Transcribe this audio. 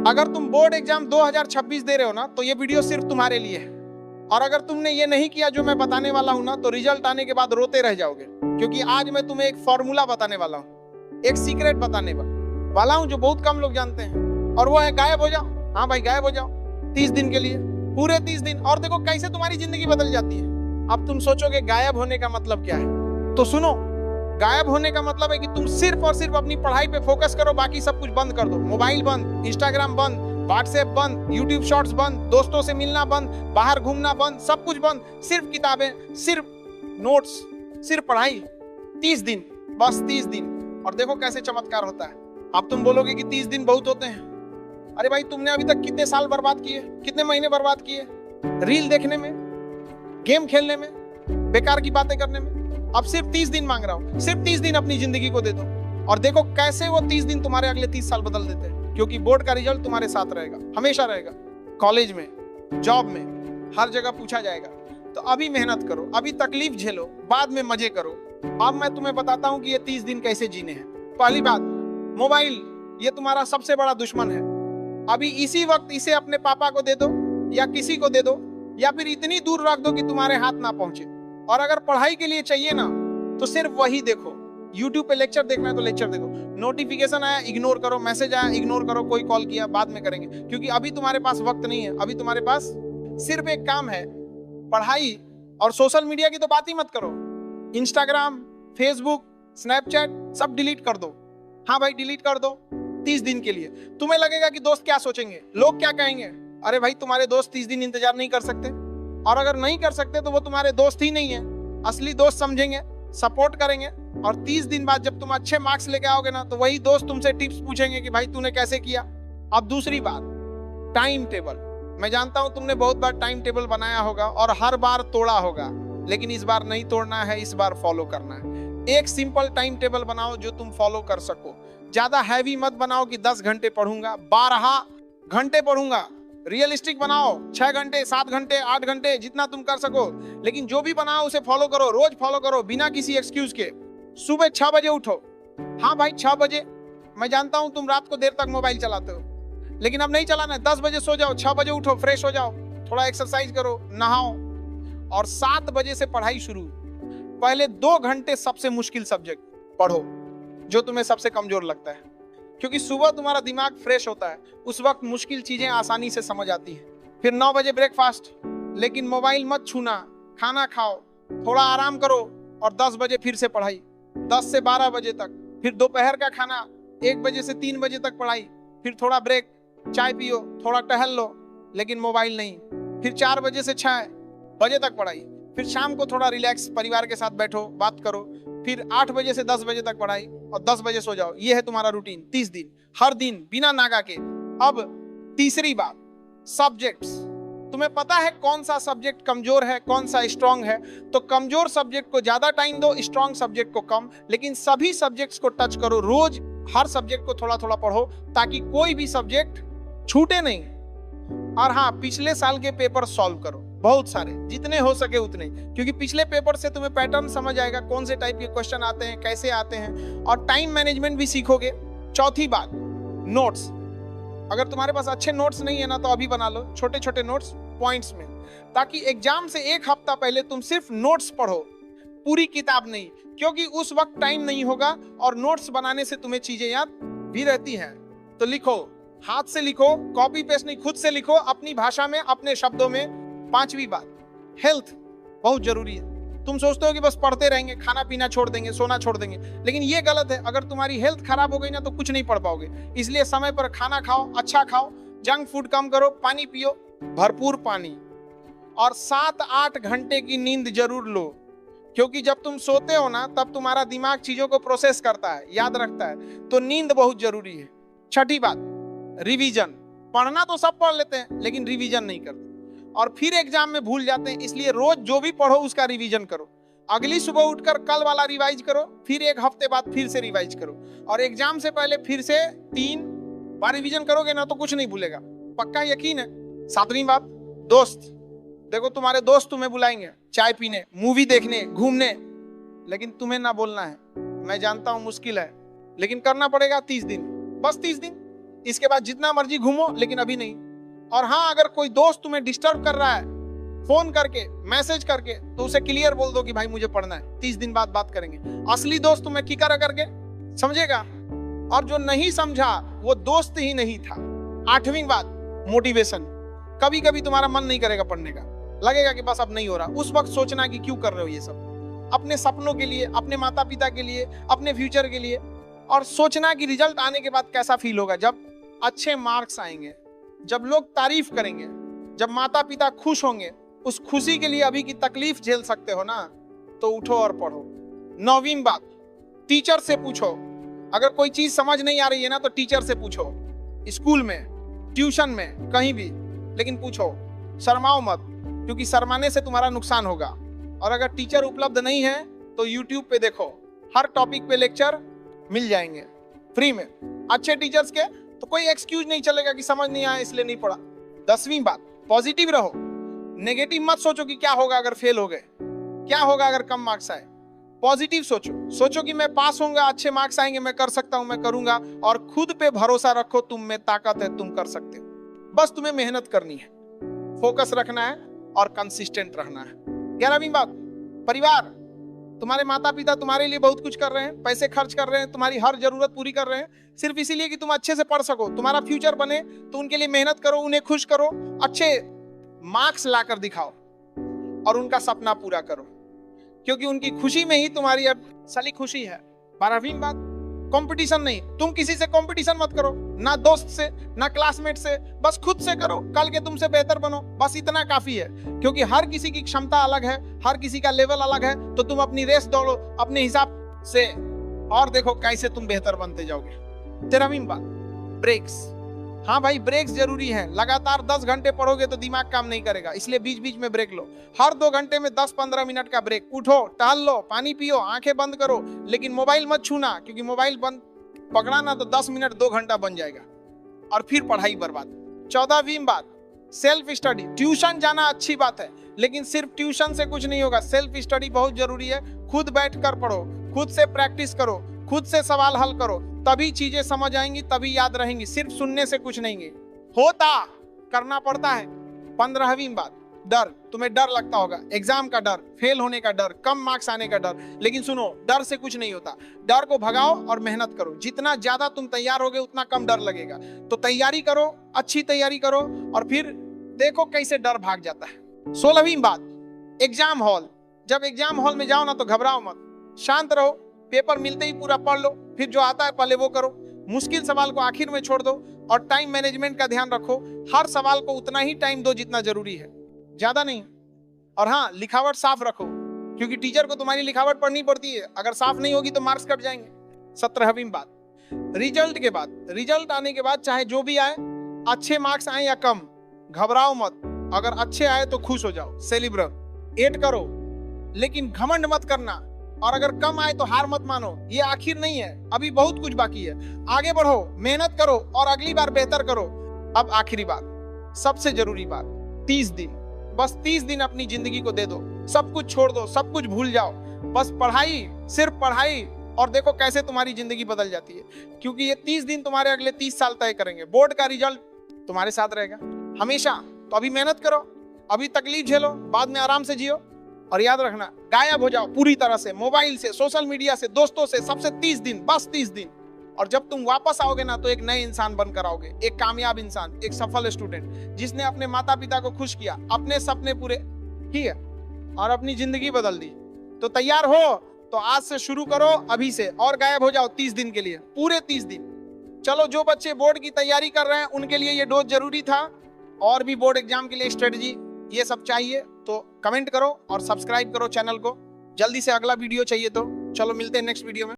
अगर तुम board exam 2026 दे रहे हो ना, तो ये वीडियो सिर्फ तुम्हारे लिए है। और अगर तुमने ये नहीं किया जो मैं बताने वाला हूं ना, तो रिजल्ट आने के बाद रोते रह जाओगे। क्योंकि आज मैं तुम्हें एक फॉर्मूला बताने वाला हूं, एक सीक्रेट बताने वाला हूं जो बहुत कम लोग जानते हैं, और वो है गायब हो जाओ। हाँ भाई, गायब हो जाओ 30 दिन के लिए, पूरे 30 दिन, और देखो कैसे तुम्हारी जिंदगी बदल जाती है। अब तुम सोचोगे गायब होने का मतलब क्या है, तो सुनो, गायब होने का मतलब है कि तुम सिर्फ और सिर्फ अपनी पढ़ाई पे फोकस करो, बाकी सब कुछ बंद कर दो। मोबाइल बंद, इंस्टाग्राम बंद, व्हाट्सएप बंद, यूट्यूब शॉर्ट्स बंद, दोस्तों से मिलना बंद, बाहर घूमना बंद, सब कुछ बंद। सिर्फ किताबें, सिर्फ नोट्स, सिर्फ पढ़ाई। 30 दिन, बस 30 दिन, और देखो कैसे चमत्कार होता है। अब तुम बोलोगे कि 30 दिन बहुत होते हैं। अरे भाई, तुमने अभी तक कितने साल बर्बाद किए, कितने महीने बर्बाद किए रील देखने में, गेम खेलने में, बेकार की बातें करने में। अब सिर्फ 30 दिन मांग रहा हूं, सिर्फ 30 दिन अपनी जिंदगी को दे दो, और देखो कैसे वो 30 दिन तुम्हारे अगले 30 साल बदल देते हैं। क्योंकि बोर्ड का रिजल्ट तुम्हारे साथ रहेगा, हमेशा रहेगा। कॉलेज में, जॉब में, हर जगह पूछा जाएगा। तो अभी मेहनत करो, अभी तकलीफ झेलो, बाद में मजे करो। अब मैं तुम्हें बताता हूं कि ये 30 दिन कैसे जीने हैं। पहली बात, मोबाइल ये तुम्हारा सबसे बड़ा दुश्मन है। अभी इसी वक्त इसे अपने पापा को दे दो, या किसी को दे दो, या फिर इतनी दूर रख दो कि तुम्हारे हाथ ना पहुंचे। और अगर पढ़ाई के लिए चाहिए ना, तो सिर्फ वही देखो। YouTube पे लेक्चर देखना है तो लेक्चर देखो, नोटिफिकेशन आया इग्नोर करो, मैसेज आया इग्नोर करो, कोई कॉल किया बाद में करेंगे, क्योंकि अभी तुम्हारे पास वक्त नहीं है। अभी तुम्हारे पास सिर्फ एक काम है, पढ़ाई। और सोशल मीडिया की तो बात ही मत करो, इंस्टाग्राम, फेसबुक, स्नैपचैट सब डिलीट कर दो। हाँ भाई, डिलीट कर दो 30 दिन के लिए। तुम्हें लगेगा कि दोस्त क्या सोचेंगे, लोग क्या कहेंगे। अरे भाई, तुम्हारे दोस्त 30 दिन इंतजार नहीं कर सकते, और अगर नहीं कर सकते तो वो तुम्हारे दोस्त ही नहीं है। असली दोस्त समझेंगे, सपोर्ट करेंगे, और 30 दिन बाद जब तुम अच्छे मार्क्स लेके आओगे ना, तो वही दोस्त तुमसे टिप्स पूछेंगे कि भाई तूने कैसे किया। अब दूसरी बात, टाइम टेबल। मैं जानता हूं तुमने बहुत बार टाइम टेबल बनाया होगा और हर बार तोड़ा होगा, लेकिन इस बार नहीं तोड़ना है, इस बार फॉलो करना है। एक सिंपल टाइम टेबल बनाओ जो तुम फॉलो कर सको। ज्यादा हैवी मत बनाओ कि 10 घंटे पढ़ूंगा, 12 घंटे पढ़ूंगा। रियलिस्टिक बनाओ, 6 घंटे, 7 घंटे, 8 घंटे, जितना तुम कर सको। लेकिन जो भी बनाओ उसे फॉलो करो, रोज फॉलो करो, बिना किसी एक्सक्यूज के। सुबह 6 बजे उठो। हाँ भाई, 6 बजे। मैं जानता हूं तुम रात को देर तक मोबाइल चलाते हो, लेकिन अब नहीं चलाना है। 10 बजे सो जाओ, 6 बजे उठो, फ्रेश हो जाओ, थोड़ा एक्सरसाइज करो, नहाओ, और 7 बजे से पढ़ाई शुरू। पहले 2 घंटे सबसे मुश्किल सब्जेक्ट पढ़ो, जो तुम्हें सबसे कमजोर लगता है, क्योंकि सुबह तुम्हारा दिमाग फ्रेश होता है, उस वक्त मुश्किल चीजें आसानी से समझ आती हैं। फिर 9 बजे ब्रेकफास्ट, लेकिन मोबाइल मत छूना, खाना खाओ, थोड़ा आराम करो, और 10 बजे फिर से पढ़ाई, 10 से 12 बजे तक। फिर दोपहर का खाना, 1 बजे से 3 बजे तक पढ़ाई, फिर थोड़ा ब्रेक, चाय पियो, थोड़ा टहल लो, लेकिन मोबाइल नहीं। फिर 4 बजे से 6 बजे तक पढ़ाई, फिर शाम को थोड़ा रिलैक्स, परिवार के साथ बैठो, बात करो, फिर 8 बजे से 10 बजे तक पढ़ाई, और 10 बजे सो जाओ। ये है तुम्हारा रूटीन 30 दिन, हर दिन बिना नागा के। अब तीसरी बात, सब्जेक्ट्स। तुम्हें पता है कौन सा सब्जेक्ट कमजोर है, कौन सा स्ट्रांग है, तो कमजोर सब्जेक्ट को ज्यादा टाइम दो, स्ट्रांग सब्जेक्ट को कम, लेकिन सभी सब्जेक्ट्स को टच करो। रोज हर सब्जेक्ट को थोड़ा थोड़ा पढ़ो, ताकि कोई भी सब्जेक्ट छूटे नहीं। और हाँ, पिछले साल के पेपर सॉल्व करो, बहुत सारे, जितने हो सके उतने, क्योंकि पिछले पेपर से तुम्हें पैटर्न समझ आएगा, कौन से टाइप के क्वेश्चन आते हैं, कैसे आते हैं, और टाइम मैनेजमेंट भी सीखोगे। चौथी बात, नोट्स। अगर तुम्हारे पास अच्छे नोट्स नहीं है ना, तो अभी बना लो छोटे छोटे नोट्स पॉइंट्स में, ताकि एग्जाम से 1 हफ्ता पहले तुम सिर्फ नोट्स पढ़ो, पूरी किताब नहीं, क्योंकि उस वक्त टाइम नहीं होगा, और नोट्स बनाने से तुम्हें चीजें याद भी रहती हैं। तो लिखो, हाथ से लिखो, कॉपी पेस्ट नहीं, खुद से लिखो, अपनी भाषा में, अपने शब्दों में। 5वीं बात, हेल्थ बहुत जरूरी है। तुम सोचते हो कि बस पढ़ते रहेंगे, खाना पीना छोड़ देंगे, सोना छोड़ देंगे, लेकिन ये गलत है। अगर तुम्हारी हेल्थ खराब हो गई ना, तो कुछ नहीं पढ़ पाओगे। इसलिए समय पर खाना खाओ, अच्छा खाओ, जंक फूड कम करो, पानी पियो, भरपूर पानी, और 7-8 घंटे की नींद जरूर लो, क्योंकि जब तुम सोते हो ना, तब तुम्हारा दिमाग चीजों को प्रोसेस करता है, याद रखता है, तो नींद बहुत जरूरी है। 6ठी बात, रिवीजन। पढ़ना तो सब पढ़ लेते हैं, लेकिन रिवीजन नहीं करते, और फिर एग्जाम में भूल जाते हैं। इसलिए रोज जो भी पढ़ो उसका रिवीजन करो। अगली सुबह उठकर कल वाला रिवाइज करो, फिर 1 हफ्ते बाद फिर से रिवाइज करो, और एग्जाम से पहले फिर से 3 बार रिवीजन करोगे ना, तो कुछ नहीं भूलेगा, पक्का यकीन है। 7वीं बात, दोस्त। देखो, तुम्हारे दोस्त तुम्हें बुलाएंगे चाय पीने, मूवी देखने, घूमने, लेकिन तुम्हें ना बोलना है। मैं जानता हूं मुश्किल है, लेकिन करना पड़ेगा 30 दिन, बस 30 दिन। इसके बाद जितना मर्जी घूमो, लेकिन अभी नहीं। और हाँ, अगर कोई दोस्त तुम्हें डिस्टर्ब कर रहा है फोन करके, मैसेज करके, तो उसे क्लियर बोल दो कि भाई मुझे पढ़ना है, 30 दिन बाद बात करेंगे। असली दोस्त तुम्हें किकर करके समझेगा, और जो नहीं समझा वो दोस्त ही नहीं था। 8वीं बात, मोटिवेशन। कभी कभी तुम्हारा मन नहीं करेगा पढ़ने का, लगेगा कि बस अब नहीं हो रहा, उस वक्त सोचना कि क्यों कर रहे हो ये सब, अपने सपनों के लिए, अपने माता पिता के लिए, अपने फ्यूचर के लिए। और सोचना कि रिजल्ट आने के बाद कैसा फील होगा, जब अच्छे मार्क्स आएंगे, जब लोग तारीफ करेंगे, जब माता पिता खुश होंगे। उस खुशी के लिए अभी की तकलीफ झेल सकते हो ना, तो उठो और पढ़ो। 9वीं बात, टीचर से पूछो। अगर कोई चीज समझ नहीं आ रही है ना, तो टीचर से पूछो, स्कूल में, ट्यूशन में, कहीं भी, लेकिन पूछो, शर्माओ मत, क्योंकि शर्माने से तुम्हारा नुकसान होगा। और अगर टीचर उपलब्ध नहीं है तो यूट्यूब पे देखो, हर टॉपिक पे लेक्चर मिल जाएंगे फ्री में, अच्छे टीचर्स के। तो कोई एक्सक्यूज नहीं चलेगा कि समझ नहीं आया इसलिए नहीं पढ़ा। 10वीं बात, पॉजिटिव रहो, नेगेटिव मत सोचो कि क्या होगा अगर फेल हो गए, क्या होगा अगर कम मार्क्स आए। पॉजिटिव सोचो, सोचो कि मैं पास होऊंगा, अच्छे मार्क्स आएंगे, मैं कर सकता हूं, मैं करूंगा। और खुद पे भरोसा रखो, तुम में ताकत है, तुम कर सकते हो। बस तुम्हें मेहनत करनी है, फोकस रखना है और कंसिस्टेंट रहना है। 11वीं बात, परिवार। तुम्हारे माता पिता तुम्हारे लिए बहुत कुछ कर रहे हैं, पैसे खर्च कर रहे हैं, तुम्हारी हर जरूरत पूरी कर रहे हैं, सिर्फ इसीलिए कि तुम अच्छे से पढ़ सको, तुम्हारा फ्यूचर बने। तो उनके लिए मेहनत करो, उन्हें खुश करो, अच्छे मार्क्स लाकर दिखाओ और उनका सपना पूरा करो, क्योंकि उनकी खुशी में ही तुम्हारी असली खुशी है। 12वीं बात, कंपटीशन नहीं। तुम किसी से कंपटीशन मत करो, ना दोस्त से, ना क्लासमेट से, बस खुद से करो, कल के तुमसे बेहतर बनो, बस इतना काफी है। क्योंकि हर किसी की क्षमता अलग है, हर किसी का लेवल अलग है। तो तुम अपनी रेस दौड़ो अपने हिसाब से और देखो कैसे तुम बेहतर बनते जाओगे। 13वीं बात, ब्रेक्स। हाँ भाई, ब्रेक्स जरूरी है। लगातार 10 घंटे पढ़ोगे तो दिमाग काम नहीं करेगा, इसलिए बीच बीच में ब्रेक लो। हर 2 घंटे में 10-15 मिनट का ब्रेक। उठो, टहल लो, पानी पियो, आंखें बंद करो, लेकिन मोबाइल मत छूना, क्योंकि मोबाइल बंद पकड़ा ना तो 10 मिनट 2 घंटा बन जाएगा और फिर पढ़ाई बर्बाद। 14वीं बात, सेल्फ स्टडी। ट्यूशन जाना अच्छी बात है, लेकिन सिर्फ ट्यूशन से कुछ नहीं होगा, सेल्फ स्टडी बहुत जरूरी है। खुद बैठ कर पढ़ो, खुद से प्रैक्टिस करो, खुद से सवाल हल करो, तभी चीजें समझ आएंगी, तभी याद रहेंगी। सिर्फ सुनने से कुछ नहीं है, होता करना पड़ता है। 15वीं बात, डर। तुम्हें डर लगता होगा, एग्जाम का डर, फेल होने का डर, कम मार्क्स आने का डर, लेकिन सुनो, डर से कुछ नहीं होता। डर को भगाओ और मेहनत करो। जितना ज्यादा तुम तैयार होगे उतना कम डर लगेगा। तो तैयारी करो, अच्छी तैयारी करो, और फिर देखो कैसे डर भाग जाता है। 16वीं बात, एग्जाम हॉल। जब एग्जाम हॉल में जाओ ना तो घबराओ मत, शांत रहो, पेपर मिलते ही पूरा पढ़ लो, फिर जो आता है पहले वो करो, मुश्किल सवाल को आखिर में छोड़ दो, और टाइम मैनेजमेंट का ध्यान रखो। हर सवाल को उतना ही टाइम दो जितना जरूरी है, ज्यादा नहीं। और हाँ, लिखावट साफ रखो, क्योंकि टीचर को तुम्हारी लिखावट पढ़नी पड़ती है, अगर साफ नहीं होगी तो मार्क्स कट जाएंगे। 17वीं बात, रिजल्ट के बाद, रिजल्ट आने के बाद चाहे जो भी आए, अच्छे मार्क्स आए या कम, घबराओ मत। अगर अच्छे आए तो खुश हो जाओ, सेलिब्रेट करो, लेकिन घमंड मत करना। और अगर कम आए तो हार मत मानो, ये आखिर नहीं है, अभी बहुत कुछ बाकी है। आगे बढ़ो, मेहनत करो और अगली बार बेहतर करो। अब आखिरी बात, सबसे जरूरी बात, 30 दिन, बस 30 दिन अपनी जिंदगी को दे दो, सब कुछ छोड़ दो, सब कुछ भूल जाओ, बस पढ़ाई, सिर्फ पढ़ाई, और देखो कैसे तुम्हारी जिंदगी बदल जाती है। क्योंकि ये 30 दिन तुम्हारे अगले 30 साल तय करेंगे। बोर्ड का रिजल्ट तुम्हारे साथ रहेगा हमेशा। तो अभी मेहनत करो, अभी तकलीफ झेलो, बाद में आराम से जियो। और याद रखना, गायब हो जाओ पूरी तरह से, मोबाइल से, सोशल मीडिया से, दोस्तों से, सबसे 30 दिन, बस 30 दिन। और जब तुम वापस आओगे ना तो एक नए इंसान बनकर आओगे, एक कामयाब इंसान, एक सफल स्टूडेंट, जिसने अपने माता पिता को खुश किया, अपने सपने पूरे किए और अपनी जिंदगी बदल दी। तो तैयार हो तो आज से शुरू करो, अभी से, और गायब हो जाओ 30 दिन के लिए, पूरे 30 दिन। चलो, जो बच्चे बोर्ड की तैयारी कर रहे हैं उनके लिए ये डोज जरूरी था, और भी बोर्ड एग्जाम के लिए स्ट्रेटजी ये सब चाहिए तो कमेंट करो और सब्सक्राइब करो चैनल को। जल्दी से अगला वीडियो चाहिए तो चलो मिलते हैं नेक्स्ट वीडियो में।